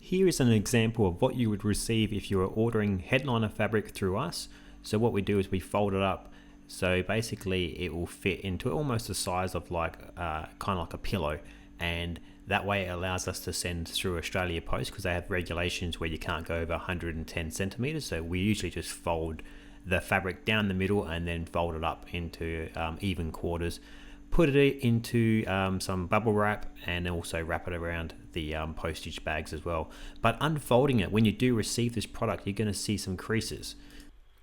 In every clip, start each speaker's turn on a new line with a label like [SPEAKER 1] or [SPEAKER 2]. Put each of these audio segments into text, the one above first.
[SPEAKER 1] Here is an example of what you would receive if you were ordering headliner fabric through us. So what we do is we fold it up, so basically it will fit into almost the size of like kind of like a pillow, and that way it allows us to send through Australia Post because they have regulations where you can't go over 110 centimeters. So we usually just fold the fabric down the middle and then fold it up into even quarters, put it into some bubble wrap, and also wrap it around the postage bags as well. But unfolding it, when you do receive this product, you're going to see some creases.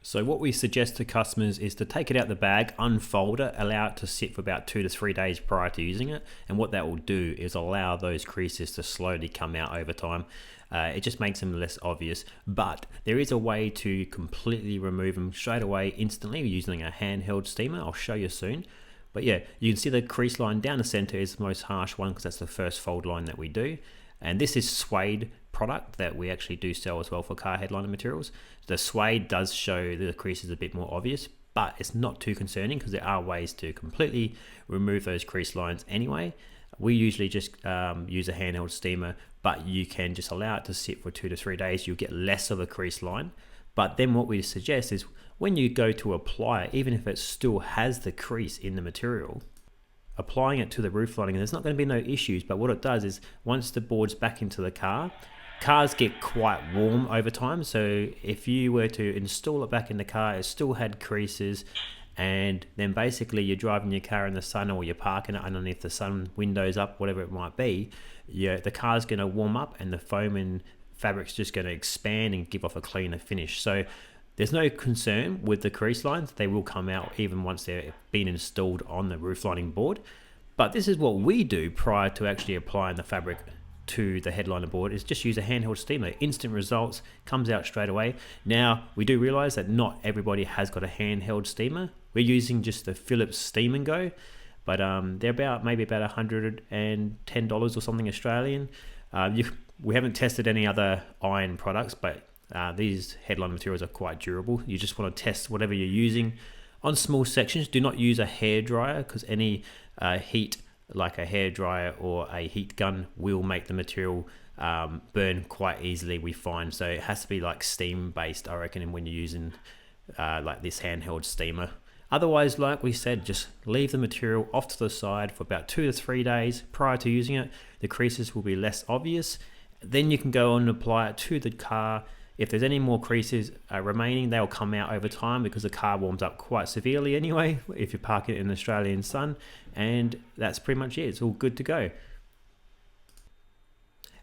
[SPEAKER 1] So what we suggest to customers is to take it out the bag, unfold it, allow it to sit for about 2 to 3 days prior to using it. And what that will do is allow those creases to slowly come out over time. It just makes them less obvious, but there is a way to completely remove them straight away instantly using a handheld steamer. I'll show you soon. But yeah, you can see the crease line down the center is the most harsh one because that's the first fold line that we do. And this is suede product that we actually do sell as well for car headliner materials. The suede does show the creases a bit more obvious, but it's not too concerning because there are ways to completely remove those crease lines anyway. We usually just use a handheld steamer, but you can just allow it to sit for 2 to 3 days. You'll get less of a crease line. But then what we suggest is when you go to apply it, even if it still has the crease in the material, applying it to the roof lining, and there's not going to be no issues, but what it does is once the board's back into the car, cars get quite warm over time. So if you were to install it back in the car, it still had creases, and then basically you're driving your car in the sun or you're parking it underneath the sun, windows up, whatever it might be, the car's going to warm up and the foam and fabric's just going to expand and give off a cleaner finish. So there's no concern with the crease lines. They will come out even once they're been installed on the roof lining board. But this is what we do prior to actually applying the fabric to the headliner board, is just use a handheld steamer. Instant results, comes out straight away. Now, we do realize that not everybody has got a handheld steamer. We're using just the Philips Steam and Go, but they're maybe about $110 or something Australian. We haven't tested any other iron products, but these headliner materials are quite durable. You just want to test whatever you're using on small sections. Do not use a hairdryer because any heat, like a hairdryer or a heat gun, will make the material burn quite easily, we find. So it has to be like steam based, I reckon, when you're using like this handheld steamer. Otherwise, like we said, just leave the material off to the side for about 2 to 3 days prior to using it. The creases will be less obvious. Then you can go on and apply it to the car. If there's any more creases remaining, they'll come out over time because the car warms up quite severely anyway if you park it in the Australian sun. And that's pretty much it. It's all good to go.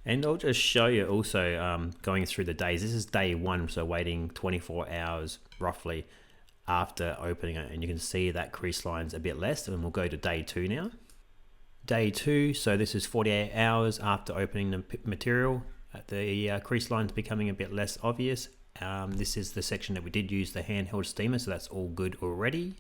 [SPEAKER 1] And I'll just show you also going through the days. This is day 1, so waiting 24 hours roughly after opening it. And you can see that crease line's a bit less. And we'll go to day 2 now. Day 2, so this is 48 hours after opening the material. The crease line's becoming a bit less obvious. This is the section that we did use the handheld steamer, so that's all good already.